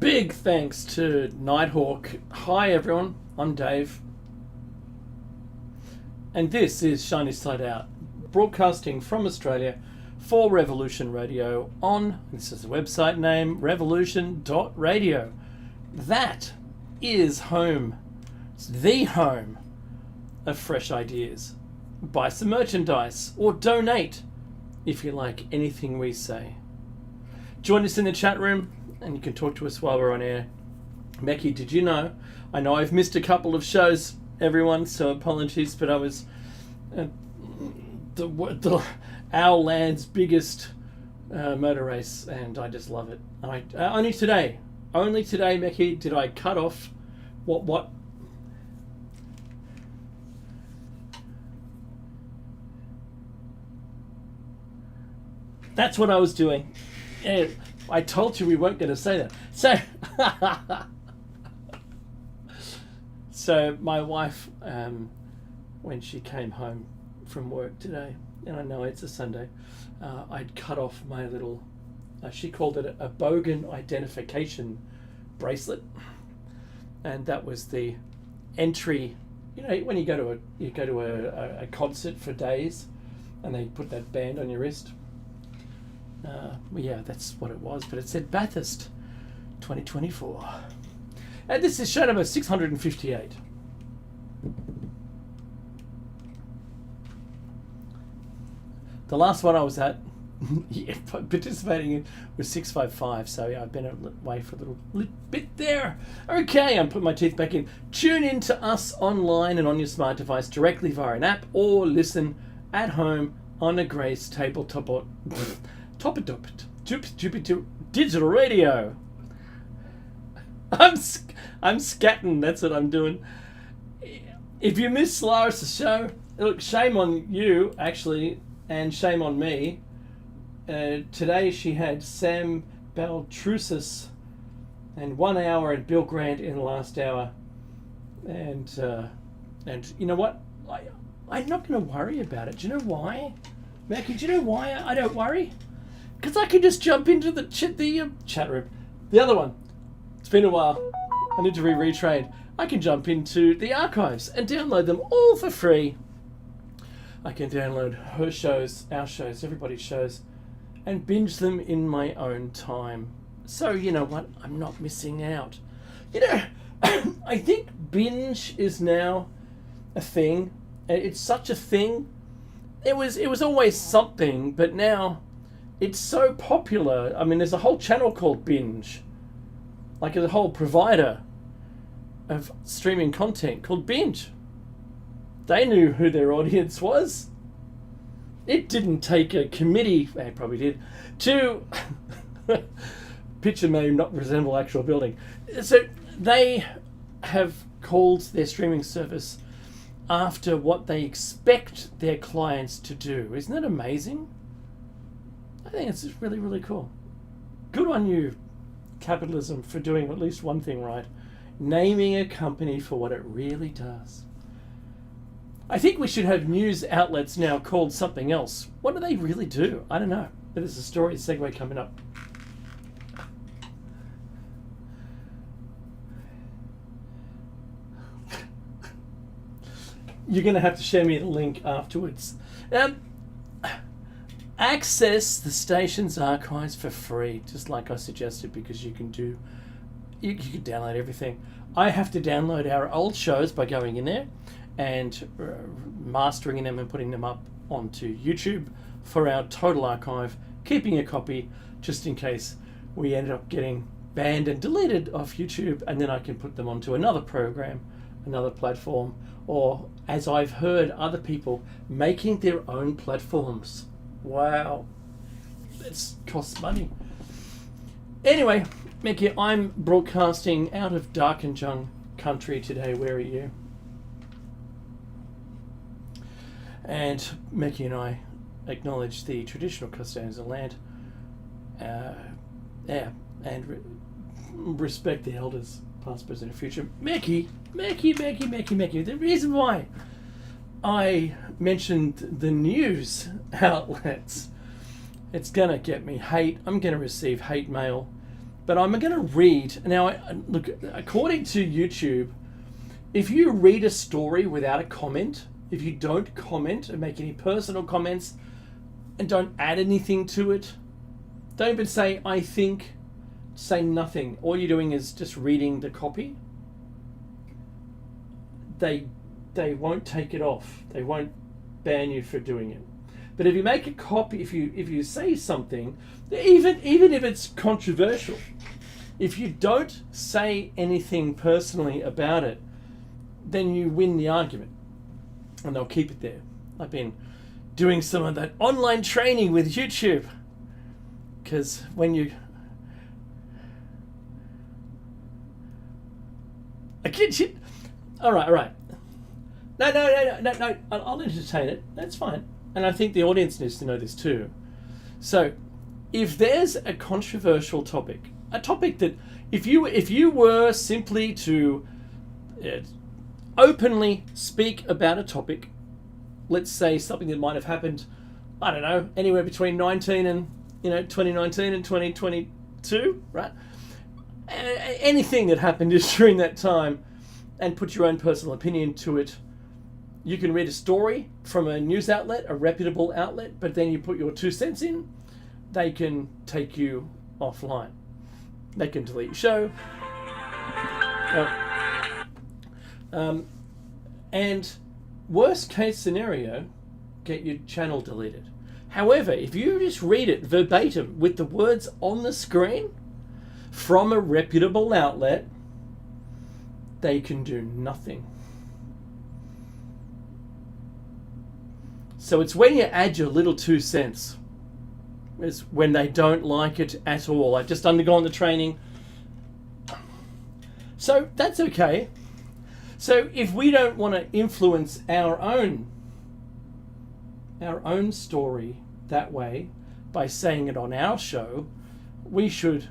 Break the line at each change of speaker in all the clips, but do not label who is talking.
Big thanks to Nighthawk. Hi everyone, I'm Dave. And this is Shiny Side Out, broadcasting from Australia for Revolution Radio on, this is the website name, revolution.radio. That is home. It's the home of fresh ideas. Buy some merchandise or donate if you like anything we say. Join us in the chat room and you can talk to us while we're on air. Meki, did you know? I know I've missed a couple of shows, everyone, so apologies, but I was our land's biggest motor race, and I just love it. Only today, Meki, did I cut off what? That's what I was doing. Yeah, I told you we weren't going to say that. So my wife, when she came home from work today, and I know it's a Sunday, I'd cut off my little, she called it a bogan identification bracelet, and that was the entry. You know, when you go to a concert for days, and they put that band on your wrist. Yeah, that's what it was, but it said Bathurst 2024. And this is show number 658. The last one I was at, participating in, was 655, so yeah, I've been away for a little bit there. Okay, I'm putting my teeth back in. Tune in to us online and on your smart device directly via an app, or listen at home on a Grace tabletop or digital radio. I'm scatting, that's what I'm doing. If you missed Solaris' show, look, shame on you, actually, and shame on me. Today she had Sam Baltrusis and 1 hour and Bill Grant in the last hour. And you know what? I'm not going to worry about it. Do you know why? Mackie, do you know why I don't worry? Because I can just jump into the chat room. The other one. It's been a while. I need to retrain. I can jump into the archives and download them all for free. I can download her shows, our shows, everybody's shows, and binge them in my own time. So, you know what? I'm not missing out. You know, I think binge is now a thing. It's such a thing. It was always something, but now it's so popular. I mean, there's a whole channel called Binge. Like a whole provider of streaming content called Binge. They knew who their audience was. It didn't take a committee, they probably did, to picture may not resemble actual building. So they have called their streaming service after what they expect their clients to do. Isn't that amazing? I think it's really, really cool. Good on you, capitalism, for doing at least one thing right. Naming a company for what it really does. I think we should have news outlets now called something else. What do they really do? I don't know. But there's a story segue coming up. You're going to have to share me the link afterwards. Access the station's archives for free, just like I suggested, because you can download everything. I have to download our old shows by going in there and mastering them and putting them up onto YouTube for our total archive, keeping a copy just in case we ended up getting banned and deleted off YouTube, and then I can put them onto another program, another platform, or, as I've heard other people, making their own platforms. Wow. That costs money. Anyway, Mickey, I'm broadcasting out of Darkinjung country today. Where are you? And Mickey and I acknowledge the traditional custodians of the land. And respect the elders, past, present, and future. Mickey. The reason why I mentioned the news outlets, it's gonna get me hate. I'm gonna receive hate mail But I'm going to read now. Look, according to YouTube, if you read a story without a comment, if you don't comment and make any personal comments and don't add anything to it, don't even say I think, say nothing. All you're doing is just reading the copy. They won't take it off. They won't ban you for doing it. But if you make a copy, if you say something, even if it's controversial, if you don't say anything personally about it, then you win the argument, and they'll keep it there. I've been doing some of that online training with YouTube, because when you all right. No. I'll entertain it. That's fine. And I think the audience needs to know this too. So, if there's a controversial topic, a topic that if you were simply to openly speak about a topic, let's say something that might have happened, I don't know, anywhere between 2019 and 2022, right? Anything that happened during that time, and put your own personal opinion to it. You can read a story from a news outlet, a reputable outlet, but then you put your 2 cents in, they can take you offline. They can delete your show. And worst case scenario, get your channel deleted. However, if you just read it verbatim with the words on the screen from a reputable outlet, they can do nothing. So it's when you add your little 2 cents, is when they don't like it at all. I've just undergone the training. So that's okay. So if we don't want to influence our own story that way by saying it on our show, we should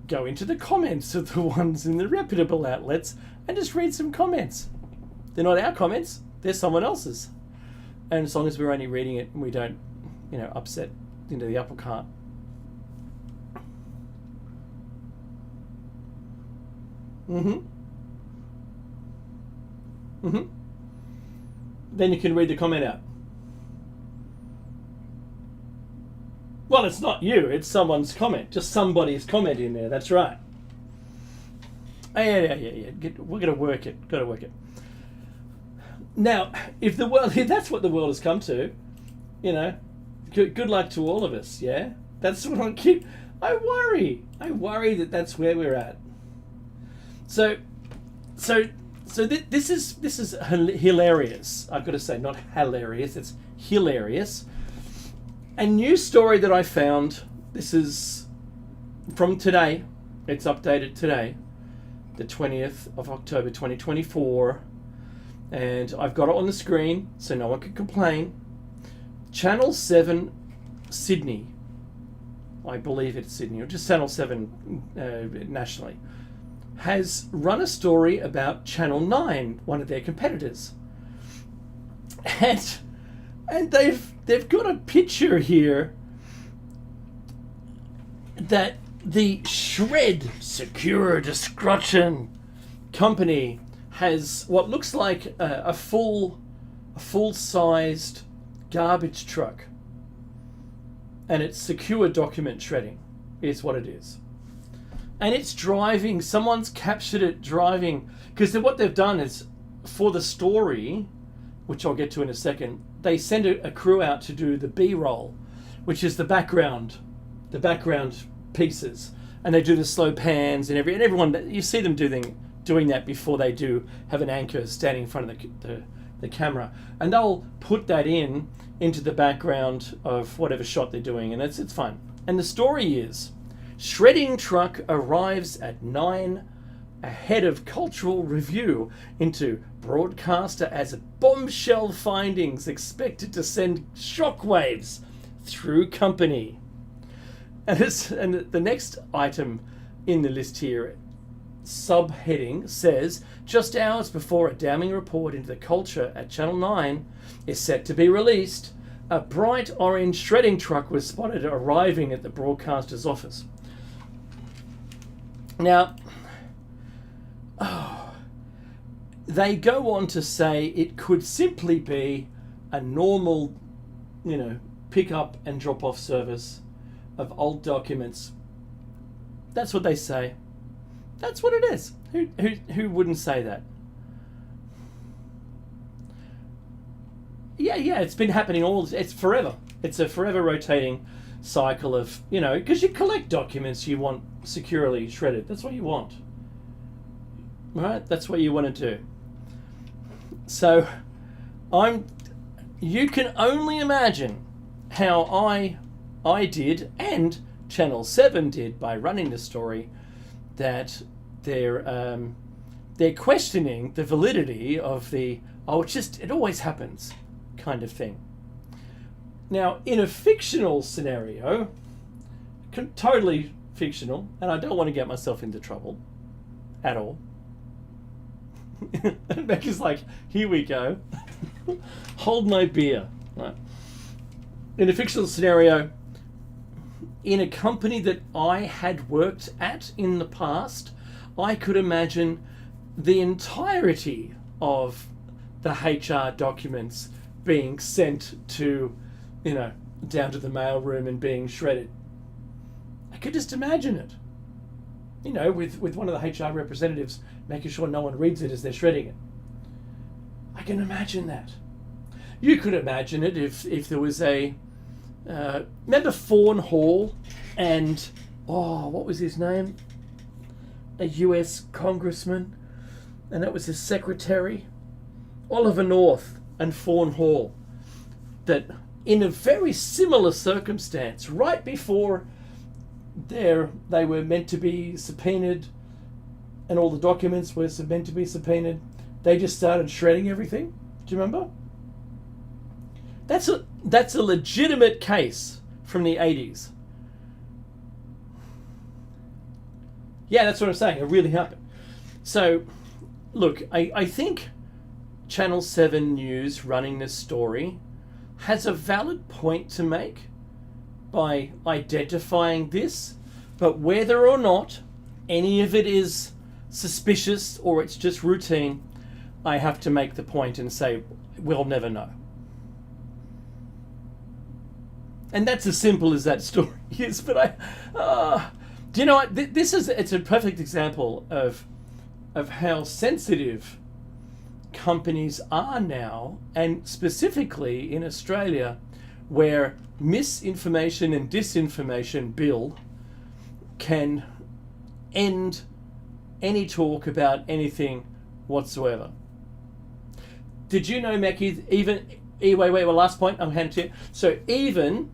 go into the comments of the ones in the reputable outlets and just read some comments. They're not our comments, they're someone else's. And as long as we're only reading it and we don't, upset into the apple cart. Then you can read the comment out. Well, it's not you, it's someone's comment. Just somebody's comment in there, that's right. Yeah. We're going to work it. Got to work it. Now, if that's what the world has come to, good luck to all of us, yeah? That's what I worry that that's where we're at. So this is hilarious. I've got to say, not hilarious, it's hilarious. A new story that I found, this is from today, it's updated today, the 20th of October 2024, and I've got it on the screen so no one can complain. Channel 7 Sydney, I believe it's Sydney, or just Channel 7 nationally, has run a story about Channel 9, one of their competitors. And they've got a picture here that the Shred Secure Destruction Company has what looks like a full-sized garbage truck, and it's secure document shredding is what it is. And it's driving, someone's captured it driving, because what they've done is, for the story, which I'll get to in a second, they send a crew out to do the B-roll, which is the background pieces, and they do the slow pans and everyone, you see them doing that before they do have an anchor standing in front of the camera, and they'll put that into the background of whatever shot they're doing, and it's fun. And the story is, shredding truck arrives at 9 ahead of cultural review into broadcaster as bombshell findings expected to send shockwaves through company. And the next item in the list here, subheading, says, just hours before a damning report into the culture at Channel 9 is set to be released, a bright orange shredding truck was spotted arriving at the broadcaster's office. Now, they go on to say it could simply be a normal, pick up and drop off service of old documents. That's what they say. That's what it is. Who wouldn't say that? Yeah, it's been happening it's forever. It's a forever rotating cycle of, because you collect documents you want securely shredded. That's what you want. Right? That's what you want to do. So, you can only imagine how I did and Channel 7 did by running the story that they're questioning the validity of the it always happens kind of thing. Now, in a fictional scenario, totally fictional, and I don't want to get myself into trouble at all. And Becky's like, here we go. Hold my beer. Right. In a fictional scenario, in a company that I had worked at in the past, I could imagine the entirety of the HR documents being sent to, down to the mailroom and being shredded. I could just imagine it. With one of the HR representatives making sure no one reads it as they're shredding it. I can imagine that. You could imagine it if there was remember Fawn Hall and, what was his name? A US congressman, and that was his secretary, Oliver North and Fawn Hall, that in a very similar circumstance, right before they were meant to be subpoenaed and all the documents were meant to be subpoenaed, they just started shredding everything. Do you remember? That's a legitimate case from the 80s. Yeah, that's what I'm saying. It really happened. So, look, I think Channel 7 News running this story has a valid point to make by identifying this, but whether or not any of it is suspicious or it's just routine, I have to make the point and say, we'll never know. And that's as simple as that story is. But do you know what? It's a perfect example of how sensitive companies are now, and specifically in Australia, where misinformation and disinformation bill can end any talk about anything whatsoever. Did you know, Mackie, wait, last point, I'll hand it to you. So even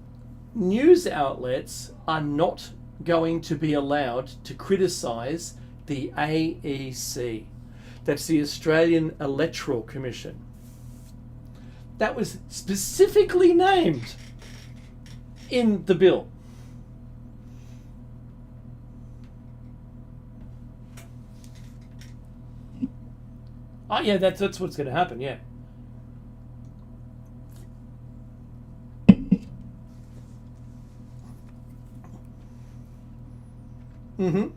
news outlets are not going to be allowed to criticise the AEC. That's the Australian Electoral Commission. That was specifically named in the bill. Oh yeah, that's what's going to happen, yeah. Mm-hmm.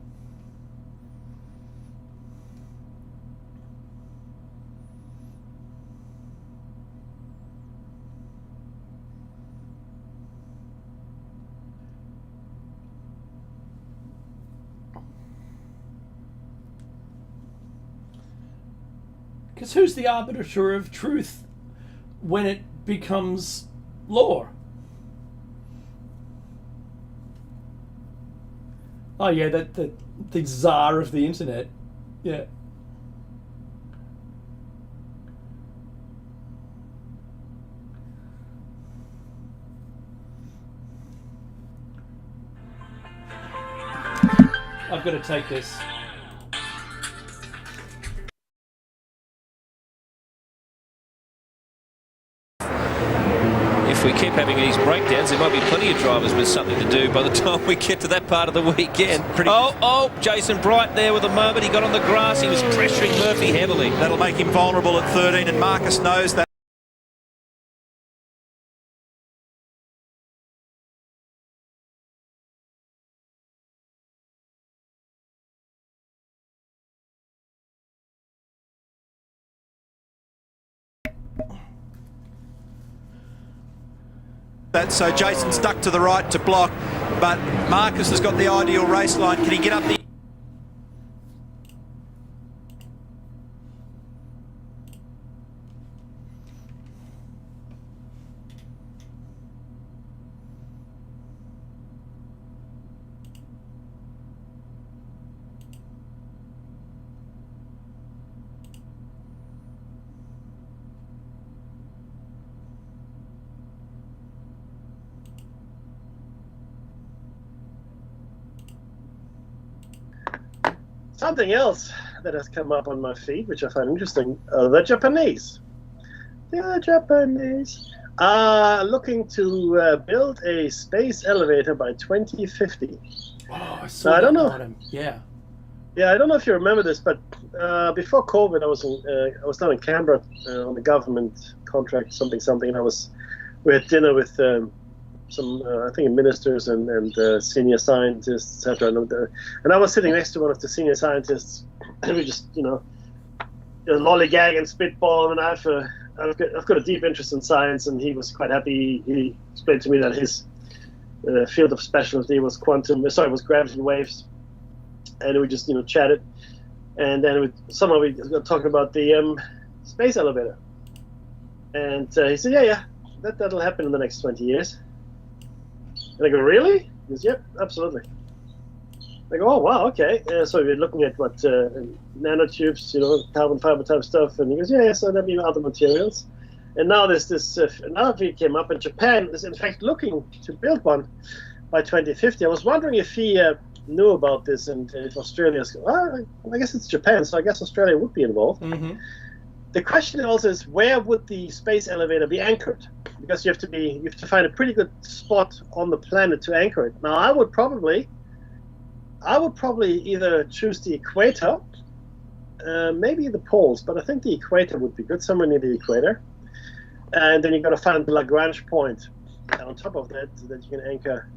Because who's the arbiter of truth when it becomes law? Oh yeah, the czar of the internet. Yeah. I've got to take this.
If we keep having these breakdowns, there might be plenty of drivers with something to do by the time we get to that part of the weekend. Jason Bright there with a moment. He got on the grass. He was pressuring Murphy heavily.
That'll make him vulnerable at 13, and Marcus knows that. that. So Jason stuck to the right to block, but Marcus has got the ideal race line. Can he get up the...
Something else that has come up on my feed, which I find interesting, the Japanese. The Japanese are looking to build a space elevator by 2050.
Oh, I saw
Now, I don't
that
know.
item. Yeah.
Yeah, I don't know if you remember this, but before COVID, I was down in Canberra on the government contract, something, and we had dinner with some, I think, ministers and senior scientists, etc. And I was sitting next to one of the senior scientists, and we just, lollygag and spitball. And I've got a deep interest in science, and he was quite happy. He explained to me that his field of specialty was gravity waves. And we just, chatted, and then somehow we got talking about the space elevator. And he said, "Yeah, that'll happen in the next 20 years." And I go, "Really?" He goes, "Yep, absolutely." I go, "Oh, wow, okay." So we're looking at what nanotubes, carbon fiber type stuff. And he goes, "Yeah, so there'll be other materials." And now there's this another field came up, and Japan is in fact looking to build one by 2050. I was wondering if he knew about this, and if Australia's, I guess it's Japan, so I guess Australia would be involved.
Mm-hmm.
The question also is, where would the space elevator be anchored? Because you have to find a pretty good spot on the planet to anchor it. Now, I would probably either choose the equator, maybe the poles, but I think the equator would be good, somewhere near the equator. And then you've got to find the Lagrange point on top of that, so that you can anchor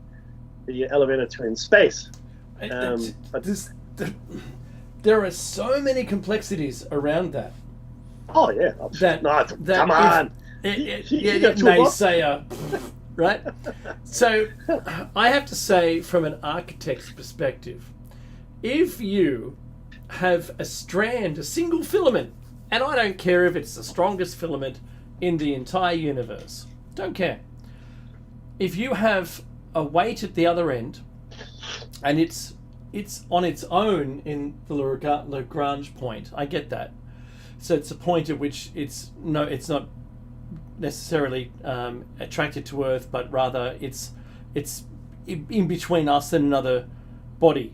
the elevator to in space. But
there are so many complexities around that.
Oh yeah, come on,
naysayer, right? So I have to say, from an architect's perspective, if you have a single filament, and I don't care if it's the strongest filament in the entire universe, don't care. If you have a weight at the other end, and it's on its own in the Lagrange point, I get that. So it's a point at which it's not necessarily attracted to Earth, but rather it's in between us and another body.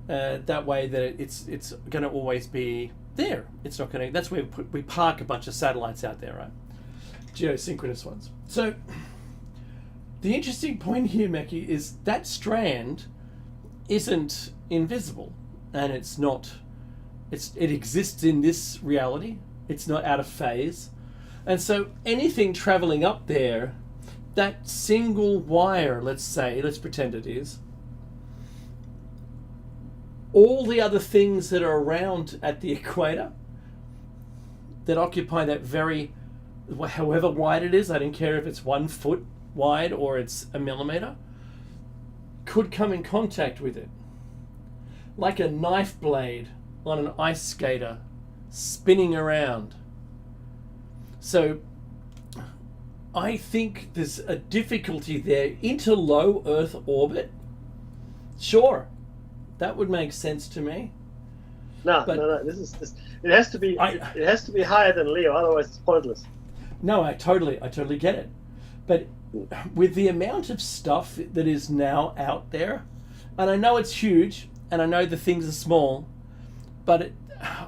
That way that it's going to always be there. It's not going to. That's where we park a bunch of satellites out there, right? Geosynchronous ones. So the interesting point here, Meki, is that strand isn't invisible, and it's not. It exists in this reality. It's not out of phase. And so anything traveling up there, that single wire, let's pretend it is, all the other things that are around at the equator that occupy that however wide it is, I don't care if it's 1 foot wide or it's a millimeter, could come in contact with it. Like a knife blade on an ice skater spinning around. So I think there's a difficulty there. Into low Earth orbit, sure, that would make sense to me.
No. It has to be. It has to be higher than Leo, otherwise it's pointless.
No, I totally get it. But with the amount of stuff that is now out there, and I know it's huge, and I know the things are small, but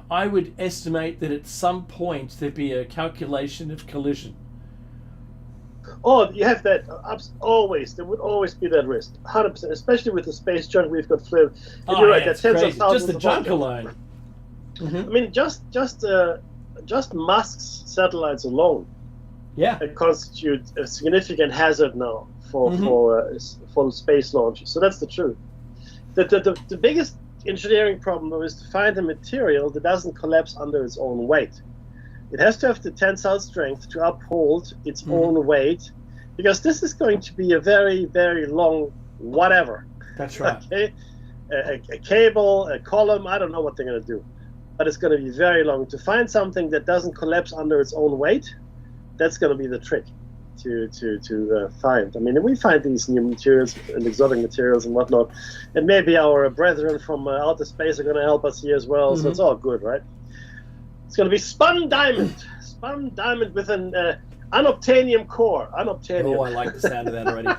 I would estimate that at some point there'd be a calculation of collision.
Oh, you have that. Always. There would always be that risk. 100%, especially with the space junk we've got filled. And you're right, that's tens of thousands.
Just the junk alone.
Mm-hmm. I mean, just Musk's satellites alone, constitute a significant hazard now for space launches. So that's the truth. The biggest engineering problem is to find a material that doesn't collapse under its own weight. It has to have the tensile strength to uphold its own weight, because this is going to be a very, very long whatever.
That's right.
Okay? A cable, a column, I don't know what they're going to do. But it's going to be very long. To find something that doesn't collapse under its own weight, that's going to be the trick to find. I mean, we find these new materials and exotic materials and whatnot, and maybe our brethren from outer space are going to help us here as well, so it's all good, right? It's going to be spun diamond with an unobtainium core. Unobtainium.
Oh, I like the sound of that already.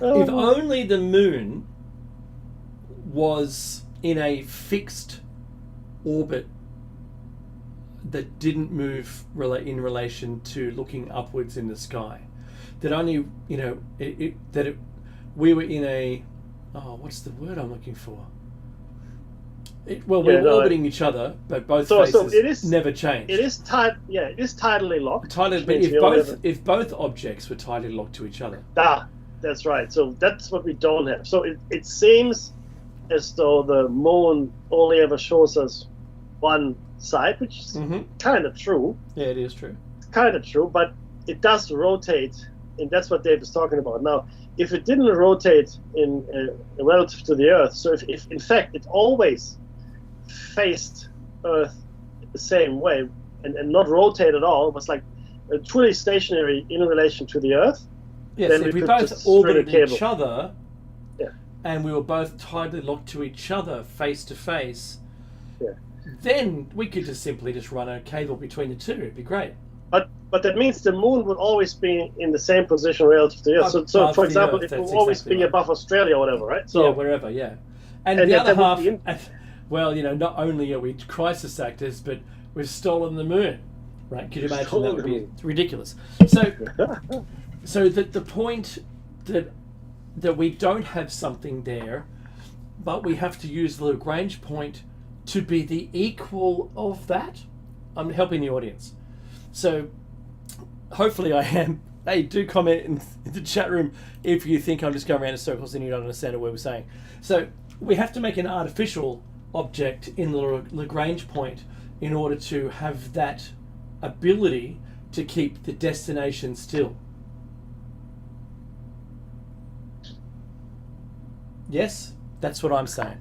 If only the moon was in a fixed orbit that didn't move in relation to looking upwards in the sky, that only, you know, we were in a, what's the word I'm looking for? We're orbiting each other, but both faces never change.
It is it is tidally locked.
But if both objects were tidally locked to each other.
That's right. So that's what we don't have. So it seems as though the moon only ever shows us one side, which is kind of true.
Yeah, it is true.
It's kind of true, but it does rotate, and that's what Dave is talking about. Now, if it didn't rotate in relative to the Earth, so if in fact it always faced Earth the same way and not rotate at all, it was like truly stationary in relation to the Earth.
Yes,
then
if we both orbited each other, and we were both tightly locked to each other face to face, then we could just simply run a cable between the two. It'd be great.
But that means the moon would always be in the same position relative to the Earth. So for example, it will always be above Australia or whatever, right? So
wherever, And the other half, well, you know, not only are we crisis actors, but we've stolen the moon, right? Could you imagine? That would be ridiculous. So the point that we don't have something there, but we have to use the Lagrange point to be the equal of that. I'm helping the audience. So hopefully I am. Hey, do comment in the chat room if you think I'm just going around in circles and you don't understand what we're saying. So we have to make an artificial object in the Lagrange point in order to have that ability to keep the destination still. Yes, that's what I'm saying.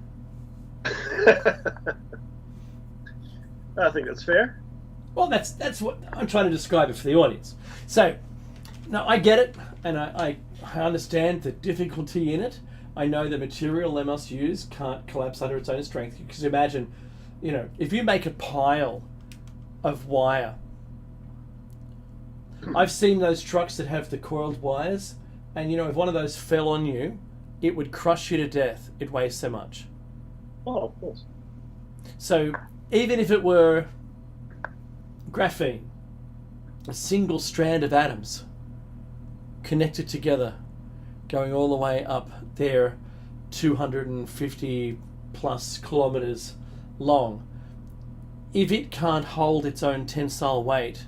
I think that's fair.
Well, that's what I'm trying to describe it for the audience. So, now I get it, and I understand the difficulty in it. I know the material they must use can't collapse under its own strength. Because imagine, you know, if you make a pile of wire. I've seen those trucks that have the coiled wires, and you know, if one of those fell on you, it would crush you to death. It weighs so much.
Oh, of course.
So even if it were graphene, a single strand of atoms connected together, going all the way up there, 250 plus kilometers long, if it can't hold its own tensile weight,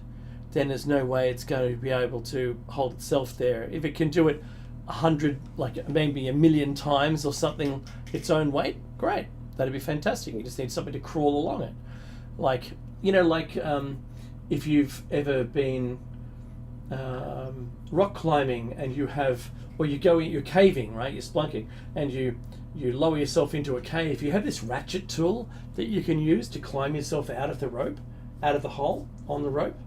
then there's no way it's going to be able to hold itself there. If it can do it 100, like maybe a million times or something, its own weight, great. That'd be fantastic. You just need something to crawl along it. Like, you know, like if you've ever been rock climbing and you have, or you're caving, right? You're splunking and you lower yourself into a cave. You have this ratchet tool that you can use to climb yourself out of the rope, out of the hole on the rope.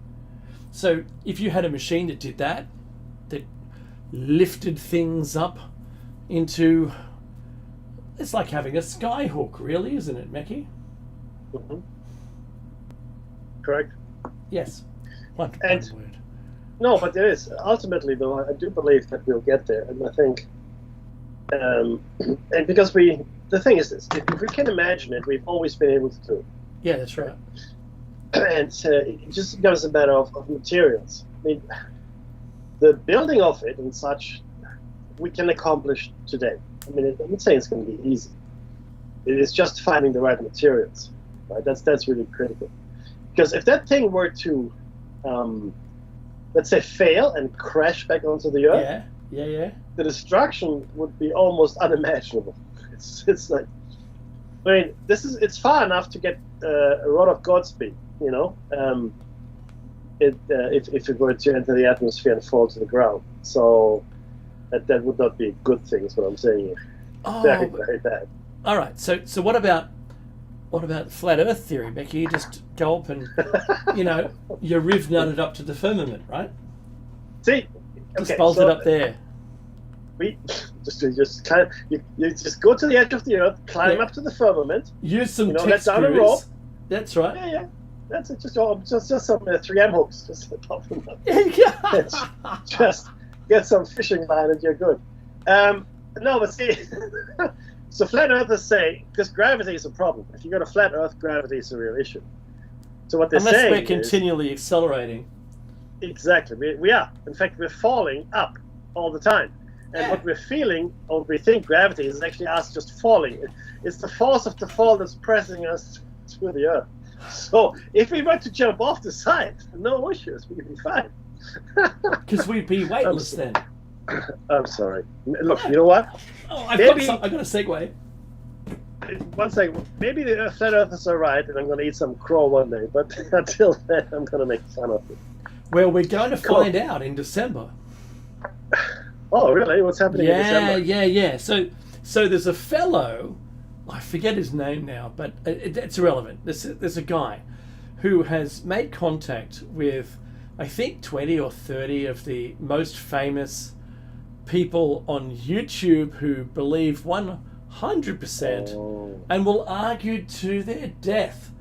So if you had a machine that did that lifted things up into, it's like having a skyhook, really, isn't it, Meki?
Mm-hmm. Correct.
Yes. One
and
word.
No, but there is. Ultimately, though, I do believe that we'll get there, and I think, and because the thing is this: if we can imagine it, we've always been able to do it.
Yeah, that's right.
And it just becomes a matter of materials. I mean, the building of it and such, we can accomplish today. I mean, I'm not saying it's going to be easy. It is just finding the right materials, right? That's really critical. Because if that thing were to, let's say, fail and crash back onto the Earth, the destruction would be almost unimaginable. It's like, I mean, it's far enough to get a rod of Godspeed, you know, if it were to enter the atmosphere and fall to the ground. So that would not be a good thing, is what I'm saying here.
Oh,
Very, very bad.
all right. So what about flat Earth theory, Becky? You just go up and you riv nutted up to the firmament, right?
See,
Just
okay,
bolt
so
it up there.
We just climb. You just go to the edge of the Earth, climb up to the firmament.
Use some
let
tech
down a
screws.
rope.
That's right.
Yeah. That's it. Just some 3M hooks. Just pop them up. Just get some fishing line and you're good. No, but see, so flat earthers say, because gravity is a problem. If you got a flat Earth, gravity is a real issue. So what they're
Unless
saying
we're continually accelerating.
Exactly. We are. In fact, we're falling up all the time. And what we're feeling, or we think gravity is actually us just falling. It's the force of the fall that's pressing us through the Earth. So if we were to jump off the side, no issues, we'd be fine.
Because we'd be weightless then.
I'm sorry. Look, you know what?
Oh, I've got a segue.
One second. Maybe the flat earthers are right, and I'm going to eat some crow one day. But until then, I'm going to make fun of it.
Well, we're going to find out in December.
Oh, really? What's happening in December?
Yeah. So there's a fellow, I forget his name now, but it's irrelevant. There's a guy who has made contact with, I think, 20 or 30 of the most famous people on YouTube who believe 100% and will argue to their death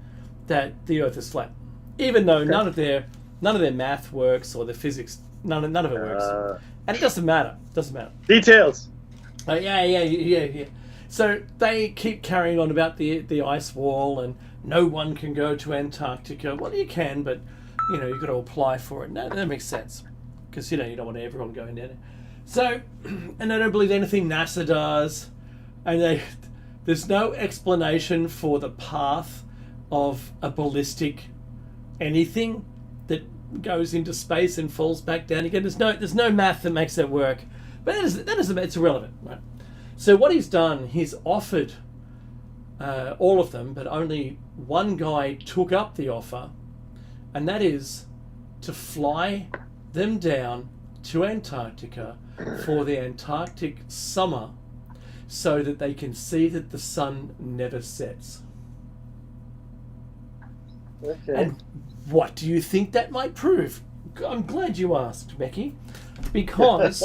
that the Earth is flat, even though none of their math works or the physics, none of it works, and it doesn't matter.
Details.
Yeah. So they keep carrying on about the ice wall and no one can go to Antarctica. Well, you can, but you've got to apply for it. No, that makes sense because you don't want everyone going down there. So, and they don't believe anything NASA does, and there's no explanation for the path of a ballistic anything that goes into space and falls back down again. There's no math that makes that work, but it's irrelevant, right? So what he's done, he's offered all of them, but only one guy took up the offer, and that is to fly them down to Antarctica for the Antarctic summer so that they can see that the sun never sets.
Okay.
And what do you think that might prove? I'm glad you asked, Becky, because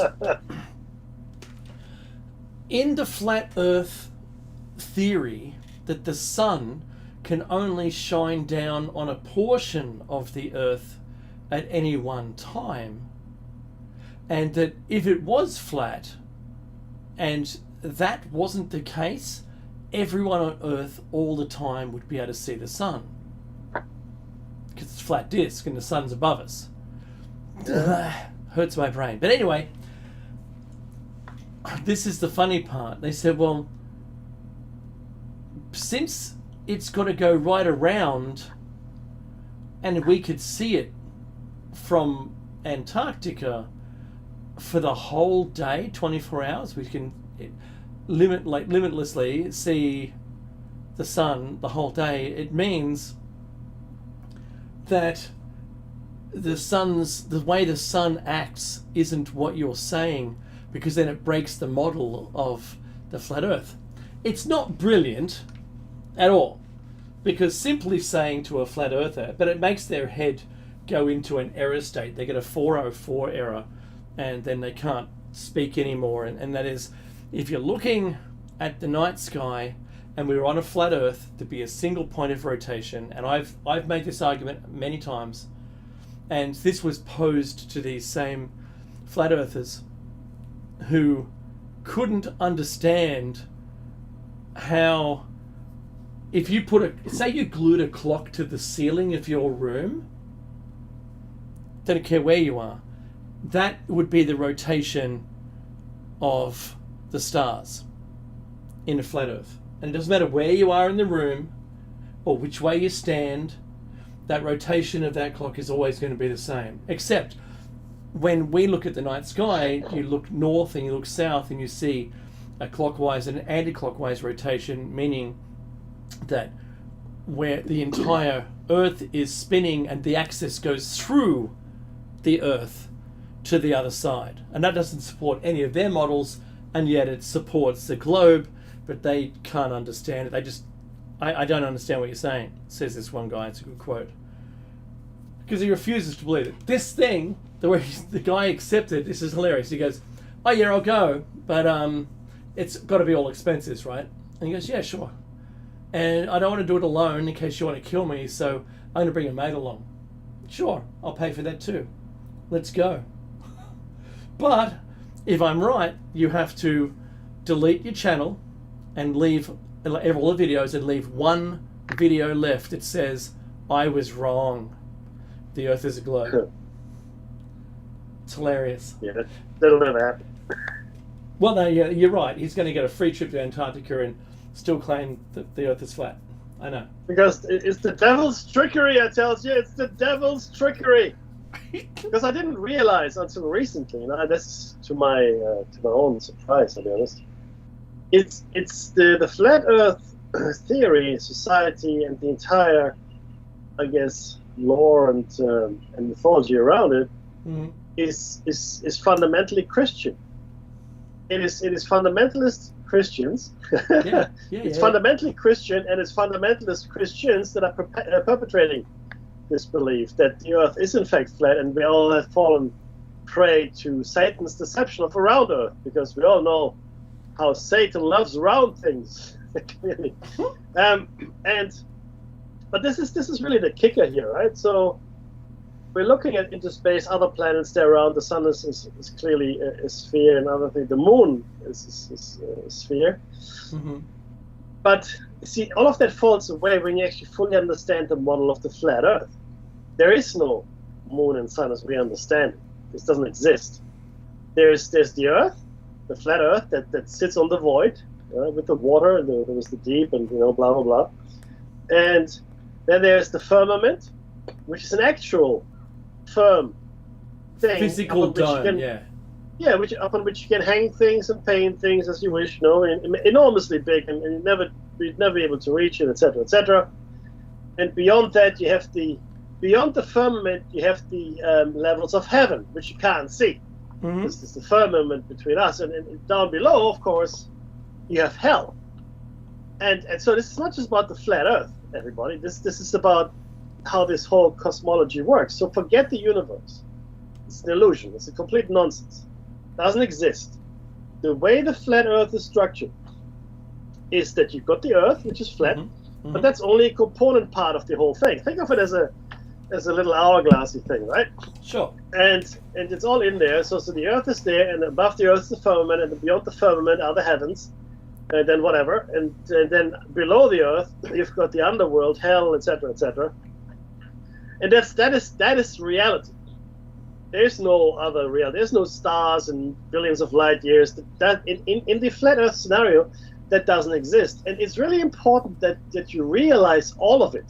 in the flat Earth theory that the sun can only shine down on a portion of the Earth at any one time, and that if it was flat and that wasn't the case, everyone on Earth all the time would be able to see the sun because it's a flat disk and the sun's above us. Hurts my brain. But anyway, this is the funny part. They said, well, since it's got to go right around and we could see it from Antarctica for the whole day, 24 hours, we can limitlessly see the sun the whole day. It means that the way the sun acts isn't what you're saying, because then it breaks the model of the flat Earth. It's not brilliant at all, because simply saying to a flat earther, but it makes their head go into an error state. They get a 404 error and then they can't speak anymore. And that is, if you're looking at the night sky and we were on a flat Earth, there'd be a single point of rotation. And I've made this argument many times, and this was posed to these same flat earthers who couldn't understand how, if you say you glued a clock to the ceiling of your room, don't care where you are, that would be the rotation of the stars in a flat Earth. And it doesn't matter where you are in the room or which way you stand, that rotation of that clock is always going to be the same. Except when we look at the night sky, you look north and you look south and you see a clockwise and anti-clockwise rotation, meaning that where the entire Earth is spinning and the axis goes through the Earth to the other side. And that doesn't support any of their models, and yet it supports the globe, but they can't understand it. They just, I don't understand what you're saying, says this one guy. It's a good quote. Because he refuses to believe it. This thing, the guy accepted, this is hilarious. He goes, oh yeah, I'll go, but it's got to be all expenses, right? And he goes, yeah, sure. And I don't want to do it alone in case you want to kill me, so I'm going to bring a mate along. Sure, I'll pay for that too. Let's go. But if I'm right, you have to delete your channel and leave all the videos and leave one video left. It says, I was wrong. The Earth is a globe. It's hilarious.
Yeah, that'll never happen.
Well, no, yeah, you're right. He's going to get a free trip to Antarctica and still claim that the Earth is flat. I know.
Because it's the devil's trickery, I tell you. It's the devil's trickery. Because I didn't realize until recently, that's to my own surprise, I'll be honest. It's the flat Earth theory, society, and the entire, I guess, lore and mythology around it is fundamentally Christian. It is fundamentalist Christians. It's fundamentally Christian, and it's fundamentalist Christians that are perpetrating this belief that the Earth is in fact flat, and we all have fallen prey to Satan's deception of a round Earth, because we all know how Satan loves round things. Clearly. But this is really the kicker here, right? So we're looking at into space, other planets there around. The sun is clearly a sphere, and other thing, the moon is a sphere. Mm-hmm. But see, all of that falls away when you actually fully understand the model of the flat Earth. There is no moon and sun as we understand it. This doesn't exist. There's the Earth, the flat Earth that sits on the void with the water, and there was the deep, and blah blah blah. And then there's the firmament, which is an actual firm thing,
physical dome,
which upon which you can hang things and paint things as you wish, enormously big, and you'd never be able to reach it, etc., etc. And beyond that, you have beyond the firmament, you have the levels of heaven, which you can't see. Mm-hmm. This is the firmament between us, and down below, of course, you have hell. And so this is not just about the flat Earth, everybody. This is about how this whole cosmology works. So forget the universe. It's an illusion. It's a complete nonsense. It doesn't exist. The way the flat Earth is structured is that you've got the Earth, which is flat, but that's only a component part of the whole thing. Think of it as a little hourglassy thing, right?
Sure.
And it's all in there. So the Earth is there, and above the Earth is the firmament, and beyond the firmament are the heavens, and then whatever, and then below the Earth you've got the underworld, hell, etc., etc. And that is reality. There's no other reality. There's no stars and billions of light years. That in the flat Earth scenario, that doesn't exist. And it's really important that you realize all of it.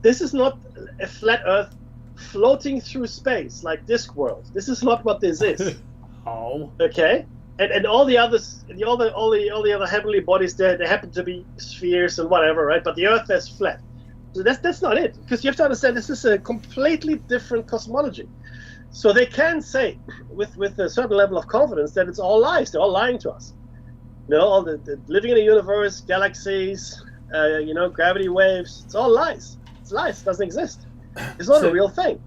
This is not a flat Earth floating through space like Discworld. This is not what this is.
Oh.
Okay. And all the others, all the other heavenly bodies there, they happen to be spheres and whatever, right? But the Earth is flat. So that's not it, because you have to understand this is a completely different cosmology. So they can say with a certain level of confidence that it's all lies. They're all lying to us. All the living in a universe, galaxies, gravity waves. It's all lies. It's lies. It doesn't exist. It's not a real thing.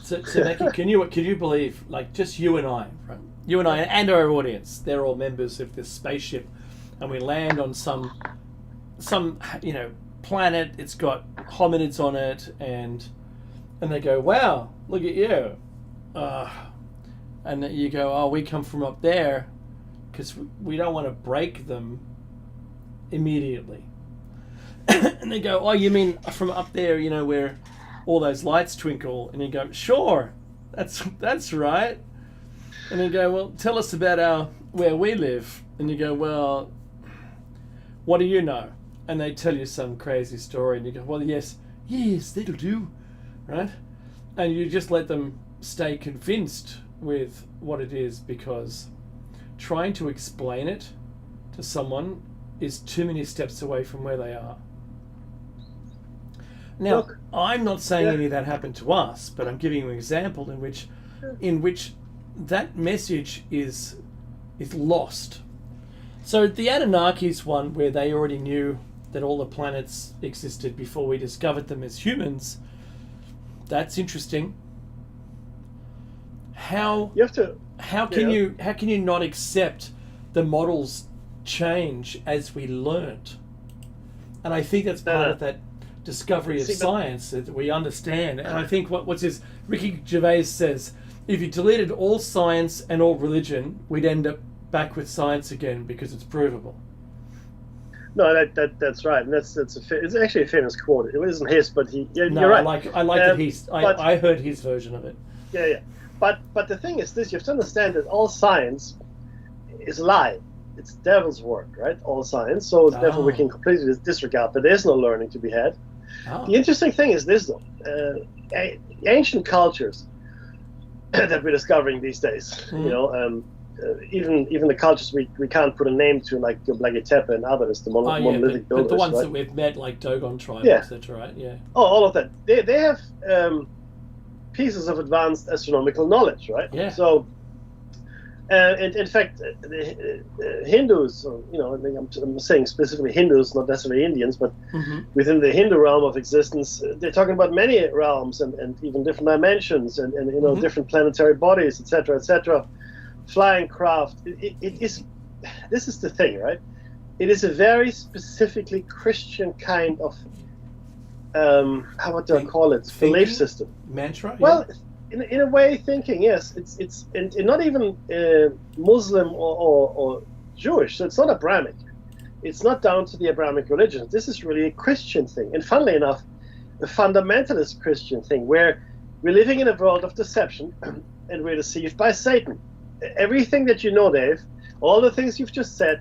So Mackie, can you believe, like, just you and I, right? You and I and our audience, they're all members of this spaceship, and we land on some planet. It's got hominids on it, and they go, wow, look at you, and you go, oh, we come from up there, because we don't want to break them immediately. And they go, oh, you mean from up there, where all those lights twinkle? And you go, sure, that's right. And you go, well, tell us about where we live. And you go, well, what do you know? And they tell you some crazy story, and you go, well, yes, that'll do, right? And you just let them stay convinced with what it is, because trying to explain it to someone is too many steps away from where they are. Now,
look.
I'm not saying
Yeah.
any of that happened to us, but I'm giving you an example in which that message is lost. So the Anunnakis one, where they already knew that all the planets existed before we discovered them as humans, that's interesting. How
You have to.
can
Yeah.
how can you not accept the models change as we learnt? And I think that's part of that discovery of
See, but-
science that we understand. And I think what's his Ricky Gervais says, if you deleted all science and all religion, we'd end up back with science again because it's provable.
No, that's right, and it's actually a famous quote. It isn't his, but you're
No,
right.
I like that
but-
I heard his version of it.
Yeah. But the thing is this: you have to understand that all science is a lie. It's devil's work, right? All science. So therefore, we can completely disregard that. There's no learning to be had.
Oh.
The interesting thing is this, though: ancient cultures that we're discovering these days. You know, even the cultures we can't put a name to, like Göbekli Tepe and others, the monolithic builders.
but the ones
right?
that we've met, like Dogon tribe,
Yeah.
etc. Right? Yeah.
Oh, all of that. They have pieces of advanced astronomical knowledge, right?
Yeah.
So, and in fact, the Hindus, I think I'm saying specifically Hindus, not necessarily Indians, but within the Hindu realm of existence, they're talking about many realms and even different dimensions and different planetary bodies, etc., etc. Flying craft. It is. This is the thing, right? It is a very specifically Christian kind of what do I call it? Belief system.
Mantra.
Well, in a way, thinking, yes, it's not even Muslim or Jewish, so it's not Abrahamic. It's not down to the Abrahamic religion. This is really a Christian thing, and funnily enough, a fundamentalist Christian thing, where we're living in a world of deception, and we're deceived by Satan. Everything that you know, Dave, all the things you've just said,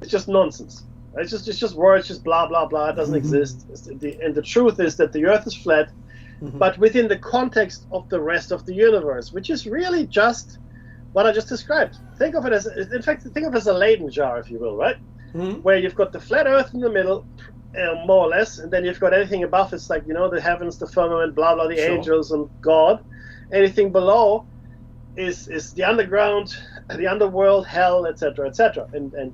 it's just nonsense. It's just words, just blah blah blah. It doesn't exist. And the truth is that the Earth is flat, but within the context of the rest of the universe, which is really just what I just described. Think of it as, in fact, think of it as a Leyden jar, if you will, right? Where you've got the flat Earth in the middle, more or less, and then you've got anything above. It's like the heavens, the firmament, blah blah, the angels and God. Anything below is the underground, the underworld, hell, etc., etc., and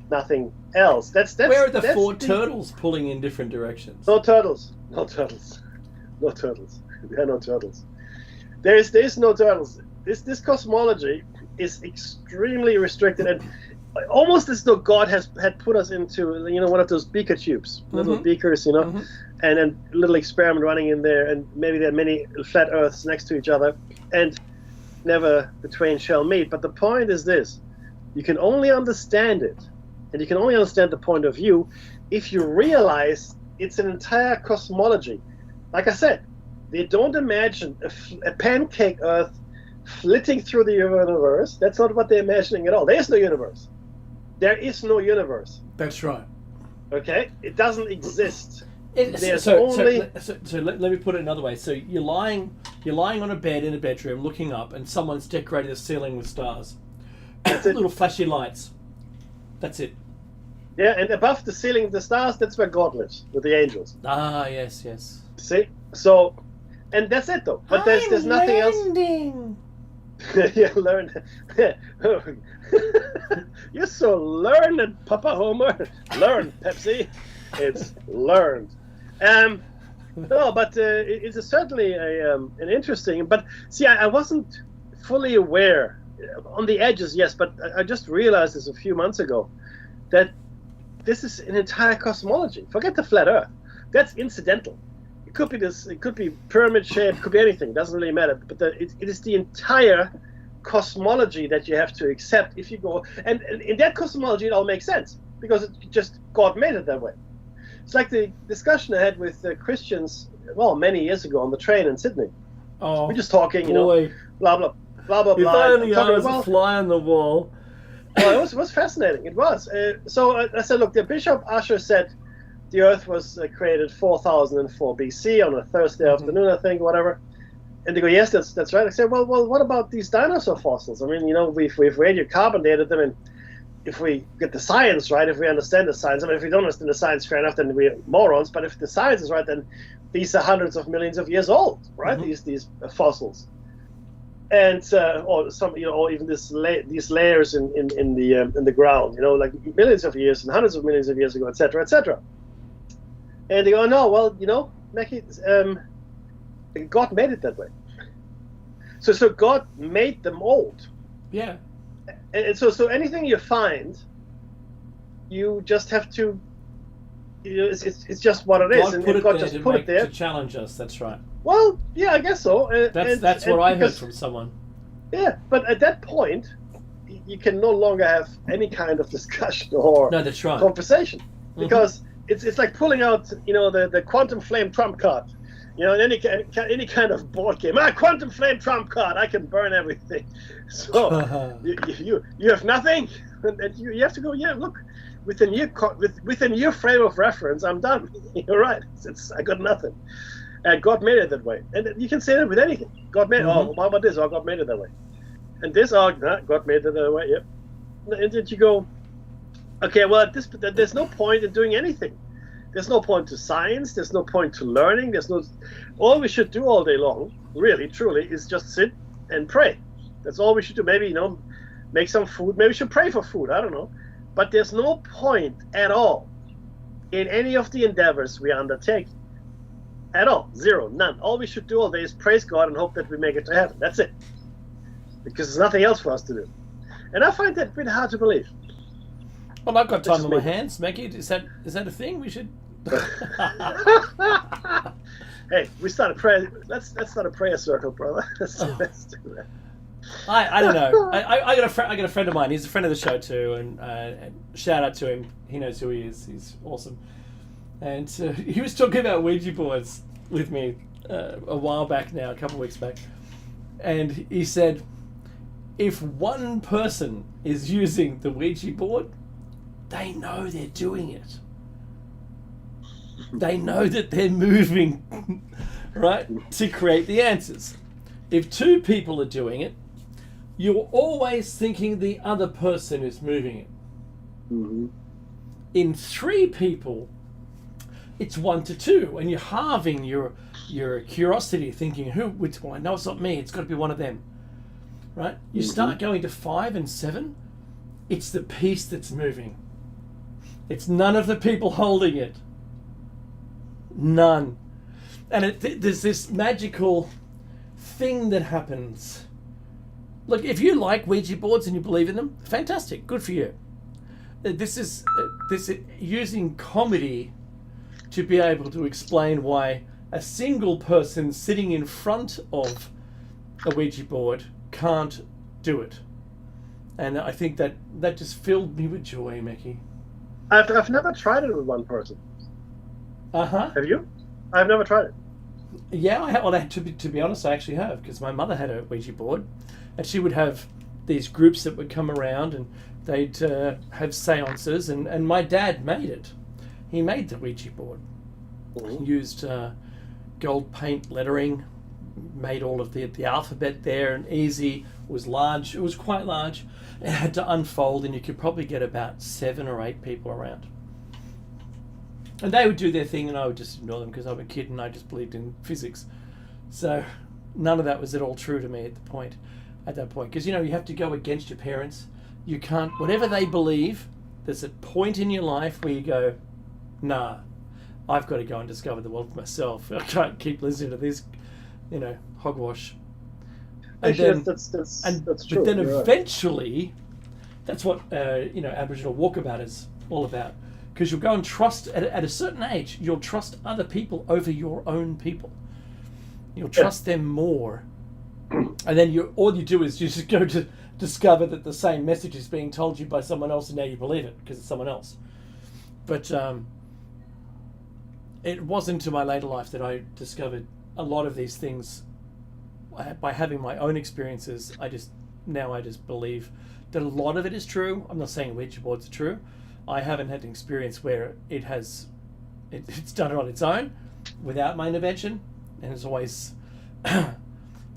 nothing else. That's
where are the four turtles pulling in different directions?
No turtles. There are no turtles. There's no turtles. This cosmology is extremely restricted, and almost as though God had put us into one of those beaker tubes, little beakers, and then a little experiment running in there, and maybe there are many flat Earths next to each other, and never the twain shall meet. But the point is this: you can only understand it, and you can only understand the point of view if you realize it's an entire cosmology. Like I said, they don't imagine a pancake Earth flitting through the universe. That's not what they're imagining at all. There's no universe. There is no universe.
That's right.
Okay? It doesn't exist.
So let me put it another way. So you're lying on a bed in a bedroom looking up, and someone's decorated the ceiling with stars. Little flashy lights. That's it.
Yeah, and above the ceiling of the stars, that's where God lives, with the angels.
Ah, yes.
See? So, and that's it though. But there's nothing else. Yeah, learn. You're so learned, Papa Homer. Learn, Pepsi. It's learned. No, but it's certainly an interesting. But see, I wasn't fully aware. On the edges, yes, but I just realized this a few months ago that this is an entire cosmology. Forget the flat Earth. That's incidental. It could be this. It could be pyramid shaped. It could be anything. It doesn't really matter. But it is the entire cosmology that you have to accept if you go. And in that cosmology, it all makes sense because it just God made it that way. It's like the discussion I had with Christians, many years ago on the train in Sydney.
Oh,
we're just talking,
boy.
Blah blah blah blah
If
blah.
only I was a fly on the wall.
Well, it was fascinating. It was. So I said, look, the Bishop Usher said the Earth was created 4004 BC on a Thursday afternoon, I think, whatever. And they go, yes, that's right. I said, well, what about these dinosaur fossils? I mean, we've radiocarbon dated them, and if we get the science right, if we understand the science, I mean, if we don't understand the science, fair enough, then we're morons. But if the science is right, then these are hundreds of millions of years old, right? These fossils, and or some, or even these layers in the ground, like millions of years and hundreds of millions of years ago, etc., etc. And they go, no, well, Mackie, God made it that way. So God made them old.
Yeah.
And so anything you find, you just have to, it's just what it is.
God put it
God
there
just put it there
to challenge us. That's right.
Well, yeah, I guess so.
That's what I heard from someone.
Yeah, but at that point, you can no longer have any kind of discussion or
that's right.
conversation, because it's like pulling out, the quantum flame trump card. In any kind of board game, quantum flame trump card, I can burn everything. So you have nothing, and you have to go. Yeah, look, within your frame of reference, I'm done. You're right. I got nothing. And God made it that way, and you can say that with anything. God made. Oh, how about this? Oh, God made it that way. And this, God made it that way. Yep. And then you go, okay. Well, there's no point in doing anything. There's no point to science. There's no point to learning. All we should do all day long, really, truly, is just sit and pray. That's all we should do. Maybe, make some food. Maybe we should pray for food. I don't know. But there's no point at all in any of the endeavors we undertake. At all. Zero. None. All we should do all day is praise God and hope that we make it to heaven. That's it. Because there's nothing else for us to do. And I find that pretty hard to believe.
Well, I've got time on my hands, Maggie. Is that a thing? We should.
Hey, we start a prayer. Let's start a prayer circle, brother. Let's do that.
I don't know. I got a friend of mine. He's a friend of the show too, and shout out to him. He knows who he is. He's awesome. And he was talking about Ouija boards with me a while back now, a couple of weeks back, and he said, if one person is using the Ouija board, they know they're doing it. They know that they're moving, right, to create the answers. If two people are doing it, you're always thinking the other person is moving it.
Mm-hmm.
In three people, it's 1 to 2, and you're halving your curiosity, thinking, which one? No, it's not me. It's got to be one of them, right? You start going to 5 and 7. It's the piece that's moving. It's none of the people holding it. None. And there's this magical thing that happens. Look, if you like Ouija boards and you believe in them, fantastic, good for you. This is using comedy to be able to explain why a single person sitting in front of a Ouija board can't do it. And I think that just filled me with joy, Mickey.
I've never tried it with one person. Have you? I've never tried it.
Yeah, I have. Well, to be honest, I actually have, because my mother had a Ouija board, and she would have these groups that would come around, and they'd have seances, and my dad made it. He made the Ouija board. He used gold paint lettering, made all of the alphabet there, and easy. It was large. It was quite large. It had to unfold, and you could probably get about 7 or 8 people around. And they would do their thing, and I would just ignore them because I'm a kid and I just believed in physics. So none of that was at all true to me at that point. Because, you have to go against your parents. You can't, whatever they believe, there's a point in your life where you go, nah, I've got to go and discover the world for myself. I can't keep listening to this, hogwash. And
actually, that's true.
But then eventually, that's what, Aboriginal walkabout is all about. Because you'll go and trust, at a certain age, you'll trust other people over your own people. You'll trust them more. And then all you do is you just go to discover that the same message is being told you by someone else, and now you believe it because it's someone else. But it wasn't until my later life that I discovered a lot of these things by having my own experiences. I just believe that a lot of it is true. I'm not saying Ouija boards are true. I haven't had an experience where it's done it on its own without my intervention, and it's always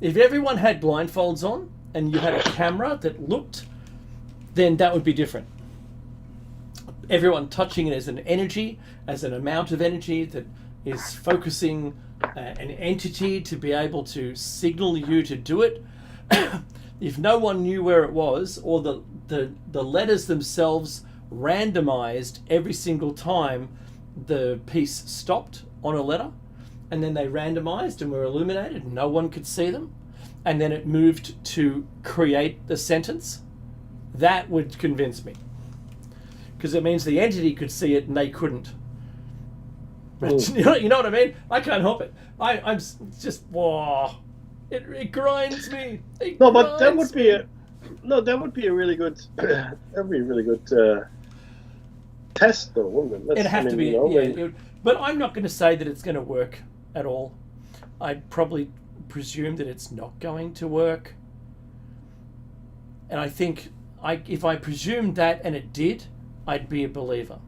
if everyone had blindfolds on and you had a camera that looked, then that would be different. everyone touching it as an energy, as an amount of energy that is focusing an entity to be able to signal you to do it. If no one knew where it was, or the letters themselves randomized every single time the piece stopped on a letter, and then they randomized and were illuminated, no one could see them, and then it moved to create the sentence, that would convince me. Because it means the entity could see it and they couldn't. You know what I mean? I can't help it. I'm just, whoa. It grinds me.
But that would be a really good, that would be a really good test, though, wouldn't it?
It'd have to be, but I'm not going to say that it's going to work at all. I'd probably presume that it's not going to work. And I think if I presumed that and it did, I'd be a believer.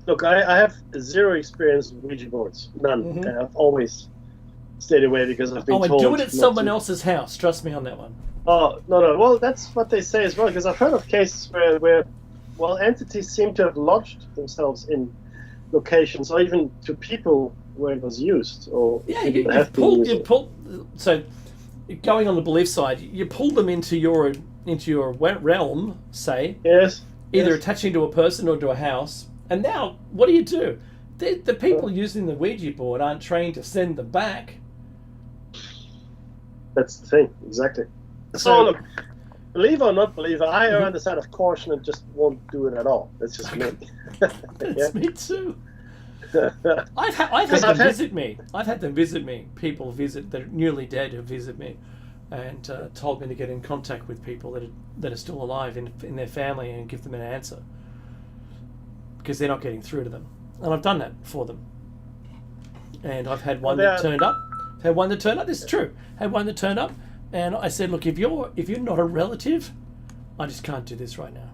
Look, I have zero experience with Ouija boards. None.
Mm-hmm.
And I've always stayed away because I've been told.
I do it at someone else's house. Trust me on that one.
Oh, no. Well, that's what they say as well, because I've heard of cases where entities seem to have lodged themselves in locations, or even to people where it was used. Or
you pull. So, going on the belief side, you pull them into your realm, say.
Yes.
Either attaching to a person or to a house. And now, what do? The people using the Ouija board aren't trained to send them back.
That's the thing, exactly. So look, believer or not believer, I err on the side of caution and just won't do it at all. That's just me.
That's me too. I've had them visit me. I've had them visit me. People visit that are newly dead who visit me, and told me to get in contact with people that are still alive in their family and give them an answer, because they're not getting through to them. And I've done that for them. And I've had one that turned up. This is true. Had one that turned up, and I said, look, if you're not a relative, I just can't do this right now.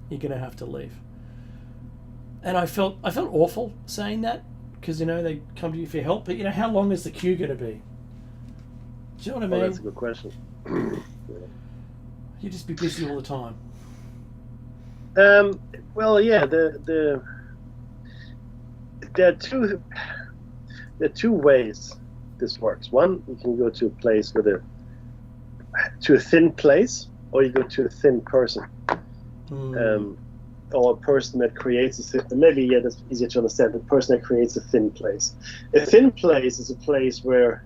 You're going to have to leave. And I felt awful saying that, because they come to you for help, but how long is the queue going to be? Do you know what I mean?
That's a good question.
You just be busy all the time.
Well, yeah. There are two ways this works. One, you can go to a place to a thin place, or you go to a thin person, or a person that creates a thin. Maybe that's easier to understand. The person that creates a thin place. A thin place is a place where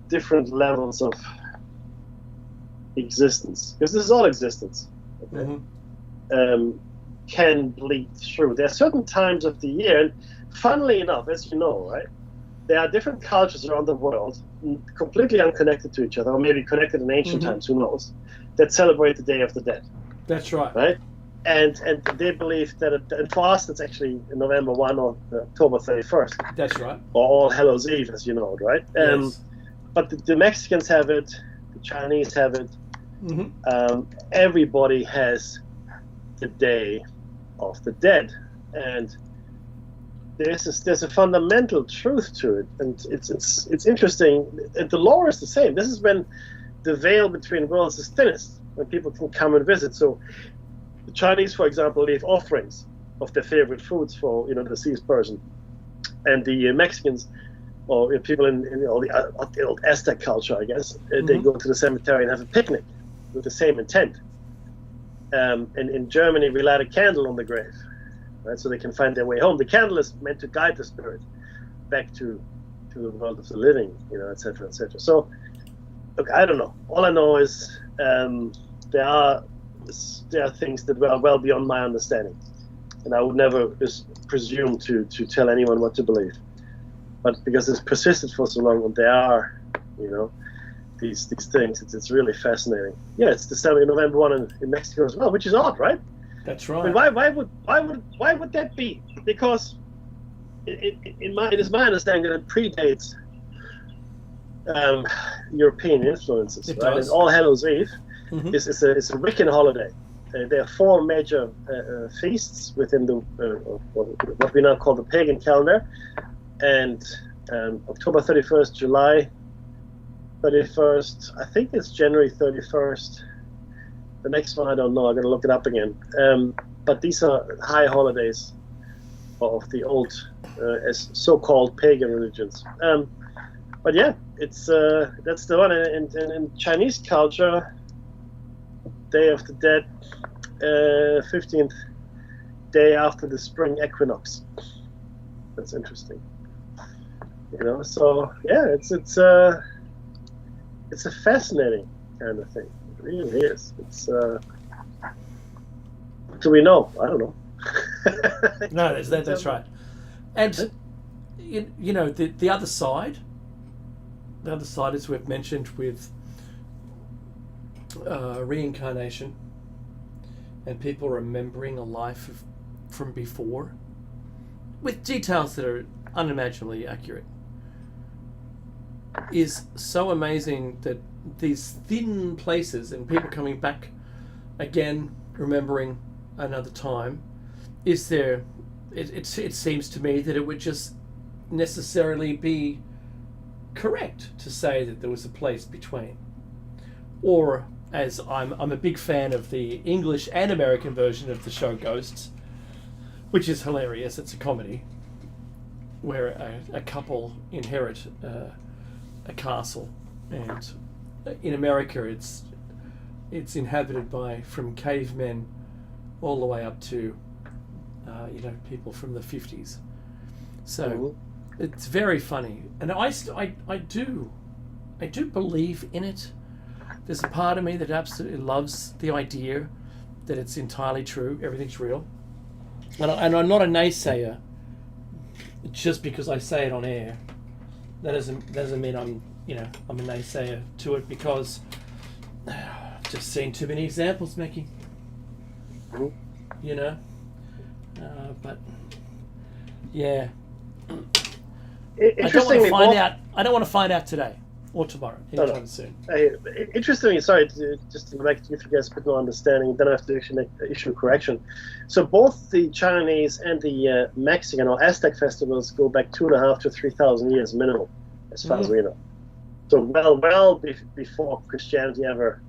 different levels of existence, because this is all existence, okay? Can bleed through. There are certain times of the year, and funnily enough, as you know, right, there are different cultures around the world, completely unconnected to each other, or maybe connected in ancient times, who knows, that celebrate the Day of the Dead.
That's right.
Right? And they believe that, and for us, it's actually November 1 or October 31st.
That's right.
Or All Hallows Eve, as you know, right?
Yes.
But the Mexicans have it, the Chinese have it. Everybody has the Day of the Dead, and there's a fundamental truth to it, and it's interesting. And the lore is the same. This is when the veil between worlds is thinnest, when people can come and visit. So the Chinese, for example, leave offerings of their favorite foods for the deceased person, and the Mexicans, or people in the old Aztec culture, I guess, they go to the cemetery and have a picnic with the same intent. And in Germany, we light a candle on the grave, right, so they can find their way home. The candle is meant to guide the spirit back to the world of the living, etc., etc. So, look, I don't know. All I know is there are things that are well beyond my understanding, and I would never presume to tell anyone what to believe. But because it's persisted for so long, and there are, these things, it's really fascinating. Yeah, it's November 1 in Mexico as well, which is odd, right?
That's right.
I mean, why would that be? Because it is my understanding that it predates European influences.
It
right?
does.
And All Hallows Eve is a Wiccan holiday. There are 4 major feasts within the what we now call the pagan calendar, and October 31st, July 31st, I think it's January 31st, The next one I don't know. I'm gonna look it up again. But these are high holidays of the old, as so-called pagan religions. But yeah, it's that's the one. In Chinese culture, Day of the Dead, 15th day after the spring equinox. That's interesting. So yeah, it's a fascinating kind of thing. It really is. It's do we know? I don't know.
No, that's right. And the other side. The other side, as we've mentioned, with reincarnation and people remembering a life from before with details that are unimaginably accurate, is so amazing. That these thin places and people coming back again, remembering another time, is there. It seems to me that it would just necessarily be correct to say that there was a place between, or as I'm a big fan of the English and American version of the show Ghosts, which is hilarious. It's a comedy where a couple inherit a castle, and in America it's inhabited by from cavemen all the way up to people from the 50s. So it's very funny, and I do believe in it. There's a part of me that absolutely loves the idea that it's entirely true, everything's real, and I'm not a naysayer just because I say it on air. That doesn't mean I'm a naysayer to it, because I've just seen too many examples, Mickey. But yeah. I don't want to find out today or tomorrow. Anytime soon.
Interestingly, sorry, just to give you guys a bit more understanding, then I have to actually issue a correction. So both the Chinese and the Mexican or Aztec festivals go back 2,500 to 3,000 years minimum, as far as we know. So well before Christianity ever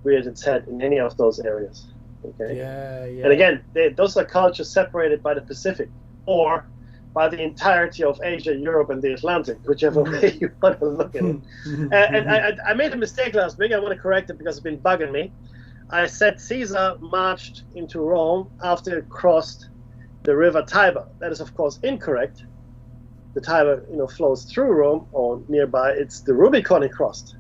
reared its head in any of those areas. Okay. Yeah. And again, those are cultures separated by the Pacific, or by the entirety of Asia, Europe, and the Atlantic, whichever way you want to look at it. And I made a mistake last week. I want to correct it because it's been bugging me. I said Caesar marched into Rome after he crossed the river Tiber. That is, of course, incorrect. The Tiber, flows through Rome or nearby. It's the Rubicon he crossed.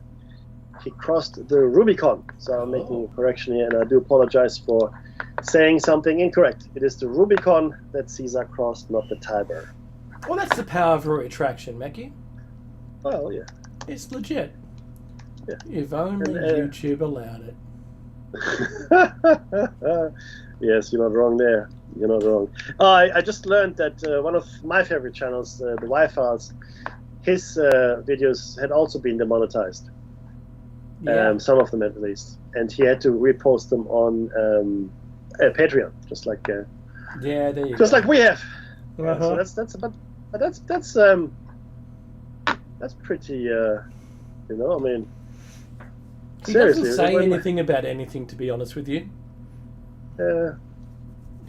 He crossed the Rubicon. So I'm making a correction here, and I do apologize for saying something incorrect. It is the Rubicon that Caesar crossed, not the Tiber.
Well, that's the power of attraction, Mackie.
Well, yeah.
It's legit.
Yeah.
If only YouTube allowed
it. Yes, you're not wrong there. You're not wrong. I just learned that one of my favorite channels, the Y-Files, his videos had also been demonetized. Yeah. Some of them at least. And he had to repost them on Patreon, just like
there you
just
go.
Like we have. So that's pretty. I mean,
he
seriously,
doesn't say anything about anything, to be honest with you.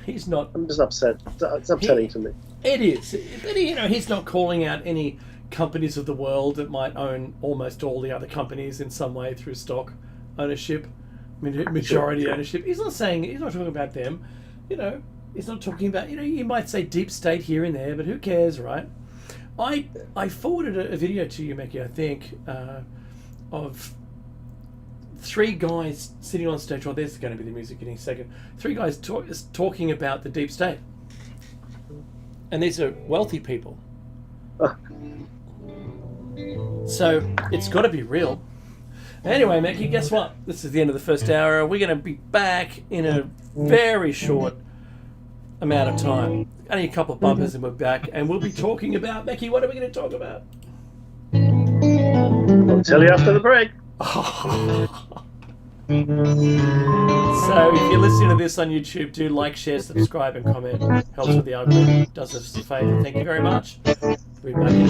He's not.
I'm just upset. It's upsetting to me.
It is. But he's not calling out any companies of the world that might own almost all the other companies in some way through stock ownership, majority ownership. He's not talking about them. He's not talking about, you might say deep state here and there, but who cares, right? I forwarded a video to you, Mickey, I think, of three guys sitting on stage. Well, there's going to be the music in a second. Three guys talking about the deep state. And these are wealthy people. So it's got to be real. Anyway, Mickey, guess what? This is the end of the first hour. We're going to be back in a very short amount of time. Only a couple of bumpers and we're back. And we'll be talking about, Mickey, what are we going to talk about?
I'll tell you after the break.
So if you're listening to this on YouTube, do like, share, subscribe and comment. Helps with the algorithm. Does us a favour. Thank you very much. We'll be back in